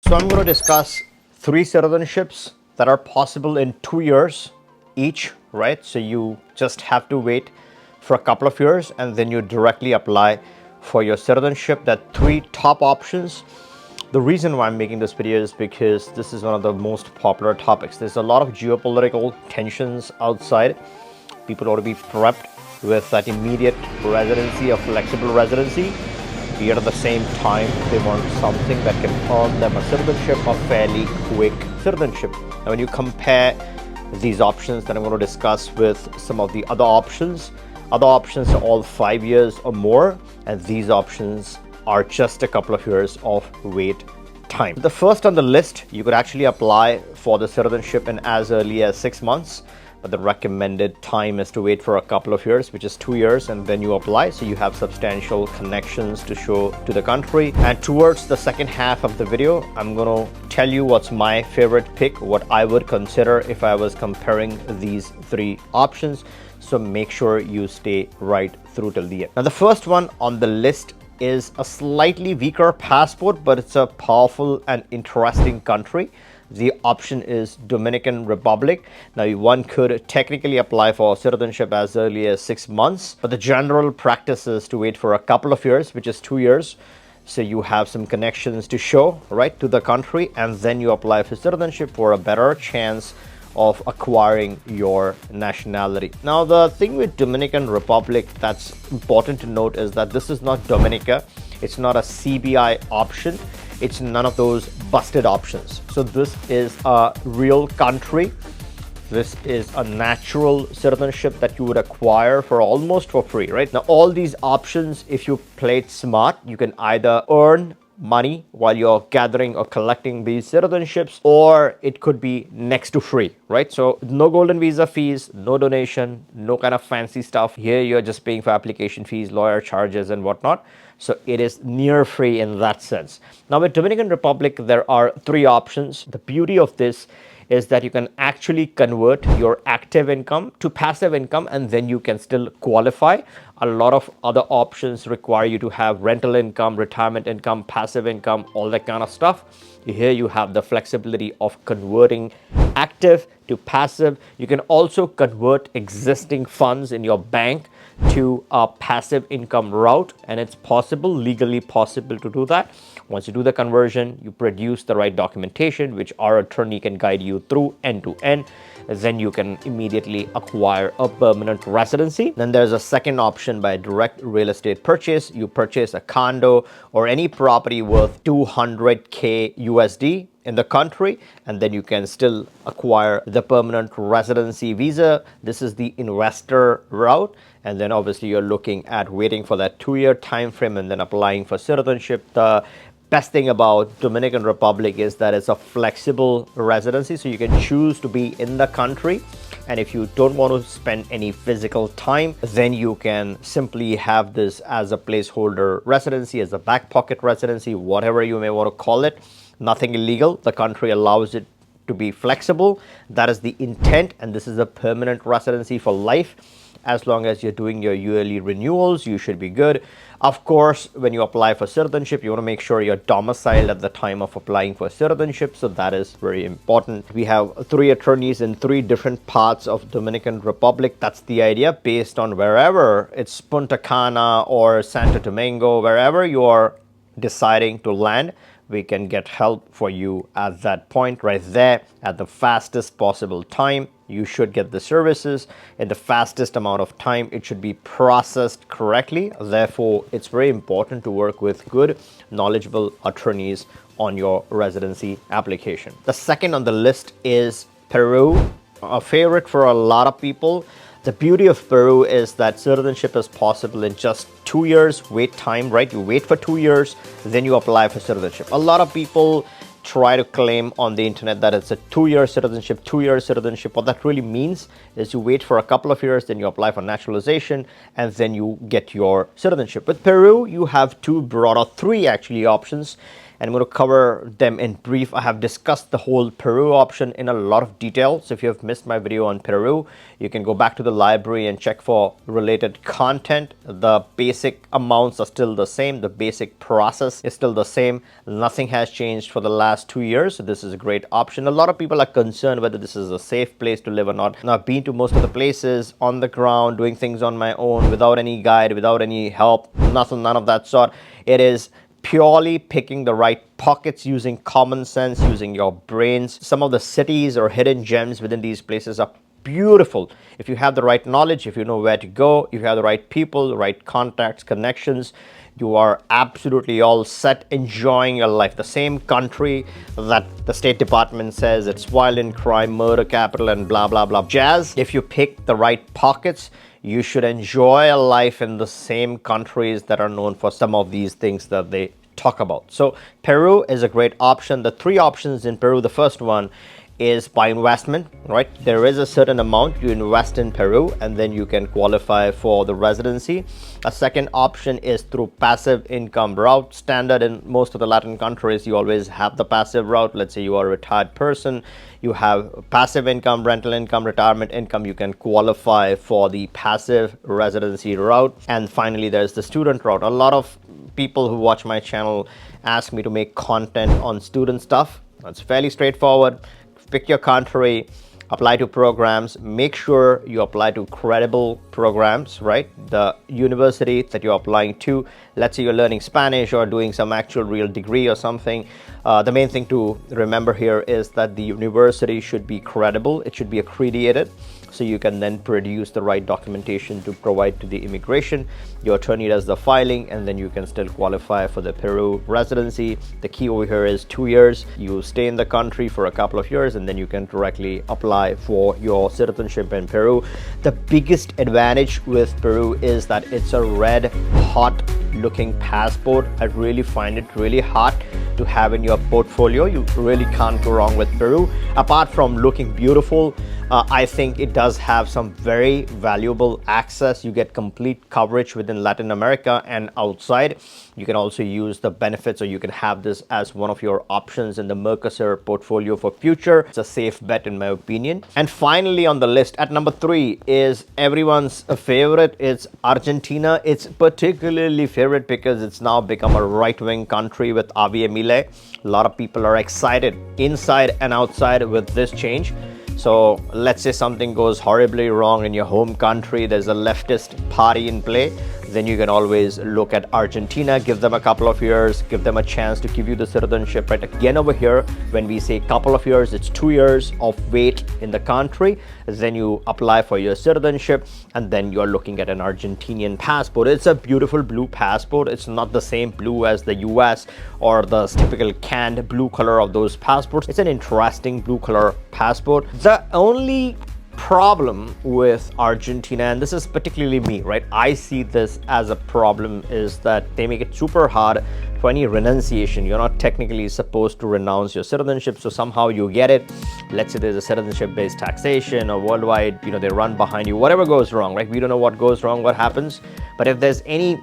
So I'm going to discuss 3 citizenships that are possible in 2 years each, right? So you just have to wait for a couple of years and then you directly apply for your citizenship. That 3 top options. The reason why I'm making this video is because this is one of the most popular topics. There's a lot of geopolitical tensions outside. People ought to be prepped with that immediate residency or flexible residency. Yet at the same time, they want something that can earn them a citizenship, a fairly quick citizenship. Now, when you compare these options that I'm going to discuss with some of the other options are all 5 years or more, and these options are just a couple of years of wait time. The first on the list, you could actually apply for the citizenship in as early as 6 months. But the recommended time is to wait for a couple of years, which is 2 years, and then you apply. So you have substantial connections to show to the country. And towards the second half of the video, I'm going to tell you what's my favorite pick, what I would consider if I was comparing these 3 options. So make sure you stay right through till the end. Now, the first one on the list is a slightly weaker passport, but it's a powerful and interesting country. The option is Dominican Republic. Now, one could technically apply for citizenship as early as 6 months, but the general practice is to wait for a couple of years, which is 2 years. So you have some connections to show, right, to the country, and then you apply for citizenship for a better chance of acquiring your nationality. Now, the thing with Dominican Republic that's important to note is that this is not Dominica. It's not a CBI option. It's none of those busted options. So this is a real country. This is a natural citizenship that you would acquire for almost for free, right? Now, all these options, if you play it smart, you can either earn money while you're gathering or collecting these citizenships, or it could be next to free, right? So no golden visa fees, no donation, no kind of fancy stuff. Here you're just paying for application fees, lawyer charges and whatnot. So it is near free in that sense. Now, with Dominican Republic, there are 3 options. The beauty of this is that you can actually convert your active income to passive income, and then you can still qualify. A lot of other options require you to have rental income, retirement income, passive income, all that kind of stuff. Here you have the flexibility of converting active to passive. You can also convert existing funds in your bank to a passive income route, and it's possible, legally possible to do that. Once you do the conversion, you produce the right documentation, which our attorney can guide you through end to end. Then you can immediately acquire a permanent residency. Then there's a second option by direct real estate purchase. You purchase a condo or any property worth 200K USD in the country, and then you can still acquire the permanent residency visa. This is the investor route, and then obviously you're looking at waiting for that 2-year time frame and then applying for citizenship. The best thing about Dominican Republic is that it's a flexible residency, so you can choose to be in the country, and if you don't want to spend any physical time, then you can simply have this as a placeholder residency, as a back pocket residency, whatever you may want to call it. Nothing illegal. The country allows it to be flexible. That is the intent, and this is a permanent residency for life. As long as you're doing your yearly renewals, you should be good. Of course, when you apply for citizenship, you want to make sure you're domiciled at the time of applying for citizenship. So that is very important. We have 3 attorneys in 3 different parts of Dominican Republic. That's the idea, based on wherever it's Punta Cana or Santo Domingo, wherever you are deciding to land, we can get help for you at that point right there at the fastest possible time. You should get the services in the fastest amount of time. It should be processed correctly. Therefore, it's very important to work with good, knowledgeable attorneys on your residency application. The second on the list is Peru, a favorite for a lot of people. The beauty of Peru is that citizenship is possible in just 2 years wait time, right? You wait for 2 years, then you apply for citizenship. A lot of people try to claim on the internet that it's a 2-year citizenship, 2-year citizenship. What that really means is you wait for a couple of years, then you apply for naturalization, and then you get your citizenship. With Peru, you have 2 broader, 3 actually options. and I'm going to cover them in brief. I have discussed the whole Peru option in a lot of detail. So if you have missed my video on Peru, you can go back to the library and check for related content. The basic amounts are still the same. The basic process is still the same. Nothing has changed for the last 2 years. So this is a great option. A lot of people are concerned whether this is a safe place to live or not. Now, I've been to most of the places on the ground, doing things on my own, without any guide, without any help, none of that sort. It is purely picking the right pockets, using common sense, using your brains. Some of the cities or hidden gems within these places are beautiful. If you have the right knowledge, if you know where to go, if you have the right people, the right contacts, connections, you are absolutely all set, enjoying your life. The same country that the State Department says it's violent crime, murder capital, and blah, blah, blah jazz. If you pick the right pockets, you should enjoy a life in the same countries that are known for some of these things that they talk about. So Peru is a great option. The three options in Peru, the first one is by investment, right? There is a certain amount you invest in Peru and then you can qualify for the residency. A second option is through passive income route. Standard in most of the Latin countries, you always have the passive route. Let's say you are a retired person, you have passive income, rental income, retirement income, you can qualify for the passive residency route. And finally, there's the student route. A lot of people who watch my channel ask me to make content on student stuff. That's fairly straightforward. Pick your country, apply to programs, make sure you apply to credible programs, right? The university that you're applying to, let's say you're learning Spanish or doing some actual real degree or something. The main thing to remember here is that the university should be credible. It should be accredited, so you can then produce the right documentation to provide to the immigration. Your attorney does the filing, and then you can still qualify for the Peru residency. The key over here is 2 years. You stay in the country for a couple of years, and then you can directly apply for your citizenship in Peru. The biggest advantage with Peru is that it's a red hot looking passport. I really find it really hot to have in your portfolio. You really can't go wrong with Peru. Apart from looking beautiful, I think it does have some very valuable access. You get complete coverage within Latin America and outside. You can also use the benefits, or you can have this as one of your options in the Mercosur portfolio for future. It's a safe bet in my opinion. And finally on the list at number 3 is everyone's favorite. It's Argentina. It's particularly favorite because it's now become a right-wing country with Javier Milei. A lot of people are excited inside and outside with this change. So let's say something goes horribly wrong in your home country, there's a leftist party in play, then you can always look at Argentina, give them a couple of years, give them a chance to give you the citizenship, right? Again, over here, when we say couple of years, it's 2 years of wait in the country. Then you apply for your citizenship, and then you're looking at an Argentinian passport. It's a beautiful blue passport. It's not the same blue as the US or the typical canned blue color of those passports. It's an interesting blue color passport. The only problem with Argentina, and this is particularly me, right? I see this as a problem, is that they make it super hard for any renunciation. You're not technically supposed to renounce your citizenship, so somehow you get it. Let's say there's a citizenship-based taxation or worldwide, they run behind you. Whatever goes wrong, right? We don't know what goes wrong, what happens. But if there's any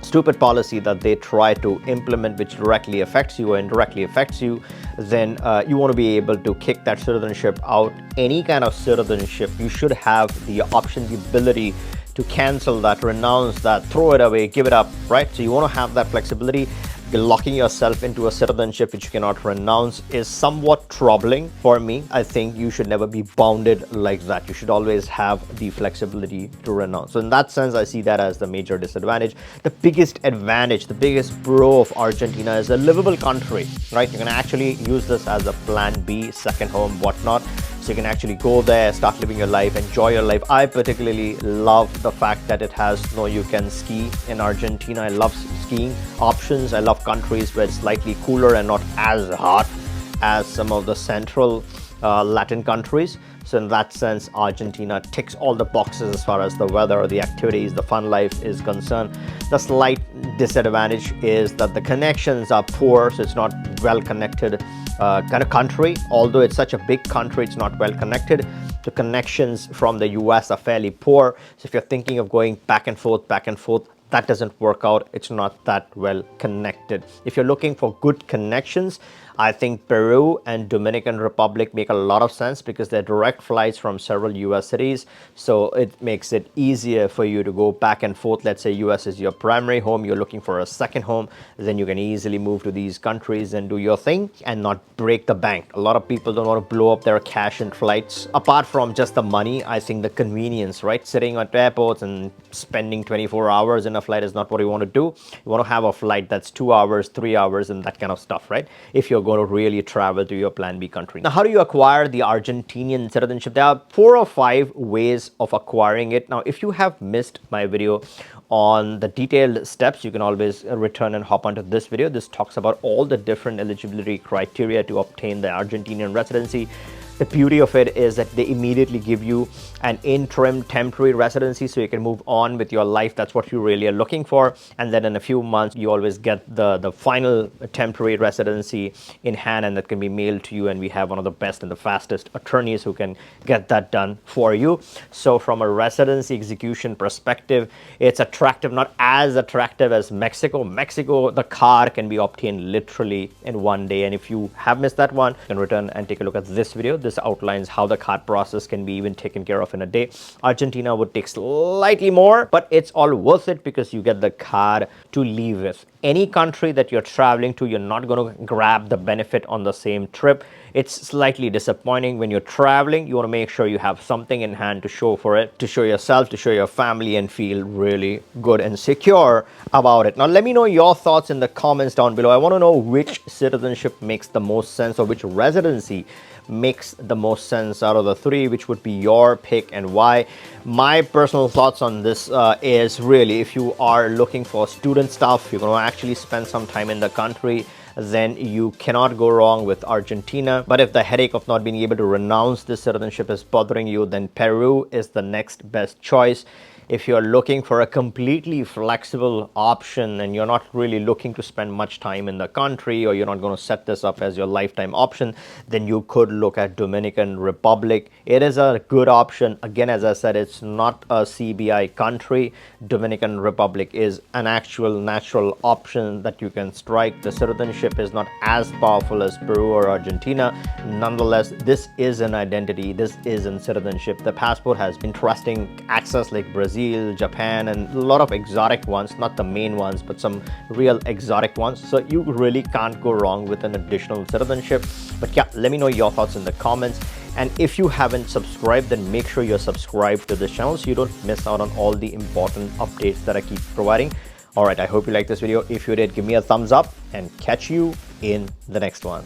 stupid policy that they try to implement which directly affects you or indirectly affects you, then you want to be able to kick that citizenship out. Any kind of citizenship, you should have the option, the ability to cancel that, renounce that, throw it away, give it up, right? So you want to have that flexibility. Locking yourself into a citizenship which you cannot renounce is somewhat troubling for me. I think you should never be bounded like that. You should always have the flexibility to renounce. So in that sense, I see that as the major disadvantage. The biggest advantage, the biggest pro of Argentina is a livable country, right? You can actually use this as a plan B, second home, whatnot. So you can actually go there, start living your life, enjoy your life. I particularly love the fact that it has, you can ski in Argentina. I love skiing options. I love countries where it's slightly cooler and not as hot as some of the central Latin countries. So in that sense, Argentina ticks all the boxes as far as the weather, the activities, the fun life is concerned. The slight disadvantage is that the connections are poor, so it's not well connected kind of country. Although it's such a big country, it's not well connected. The connections from the US are fairly poor. So if you're thinking of going back and forth, that doesn't work out. It's not that well connected. If you're looking for good connections, I think Peru and Dominican Republic make a lot of sense because they're direct flights from several US cities. So it makes it easier for you to go back and forth. Let's say US is your primary home, you're looking for a second home, then you can easily move to these countries and do your thing and not break the bank. A lot of people don't want to blow up their cash in flights. Apart from just the money, I think the convenience, right? Sitting at airports and spending 24 hours in a flight is not what you want to do. You want to have a flight that's 2 hours, 3 hours, and that kind of stuff, right? If you're going to really travel to your plan B country. Now, how do you acquire the Argentinian citizenship? There are 4 or 5 ways of acquiring it. Now, if you have missed my video on the detailed steps, you can always return and hop onto this video. This talks about all the different eligibility criteria to obtain the Argentinian residency. The beauty of it is that they immediately give you an interim temporary residency so you can move on with your life. That's what you really are looking for. And then in a few months, you always get the final temporary residency in hand, and that can be mailed to you. And we have one of the best and the fastest attorneys who can get that done for you. So from a residency execution perspective, it's attractive, not as attractive as Mexico. Mexico, the card can be obtained literally in 1 day. And if you have missed that one, you can return and take a look at this video. This outlines how the card process can be even taken care of in a day. Argentina would take slightly more, but it's all worth it because you get the card to leave with. Any country that you're traveling to, you're not going to grab the benefit on the same trip. It's slightly disappointing. When you're traveling, you want to make sure you have something in hand to show for it, to show yourself, to show your family, and feel really good and secure about it. Now, let me know your thoughts in the comments down below. I want to know which citizenship makes the most sense, or which residency makes the most sense out of the 3, which would be your pick and why. My personal thoughts on this is really, if you are looking for student stuff, you're going to actually spend some time in the country, then you cannot go wrong with Argentina. But if the headache of not being able to renounce this citizenship is bothering you, then Peru is the next best choice. If you're looking for a completely flexible option and you're not really looking to spend much time in the country, or you're not going to set this up as your lifetime option, then you could look at Dominican Republic. It is a good option. Again, as I said, it's not a CBI country. Dominican Republic is an actual natural option that you can strike. The citizenship is not as powerful as Peru or Argentina. Nonetheless, this is an identity. This is a citizenship. The passport has interesting access like Brazil, Japan, and a lot of exotic ones, not the main ones, but some real exotic ones. So you really can't go wrong with an additional citizenship. But yeah, let me know your thoughts in the comments. And if you haven't subscribed, then make sure you're subscribed to this channel so you don't miss out on all the important updates that I keep providing. All right, I hope you liked this video. If you did, give me a thumbs up and catch you in the next one.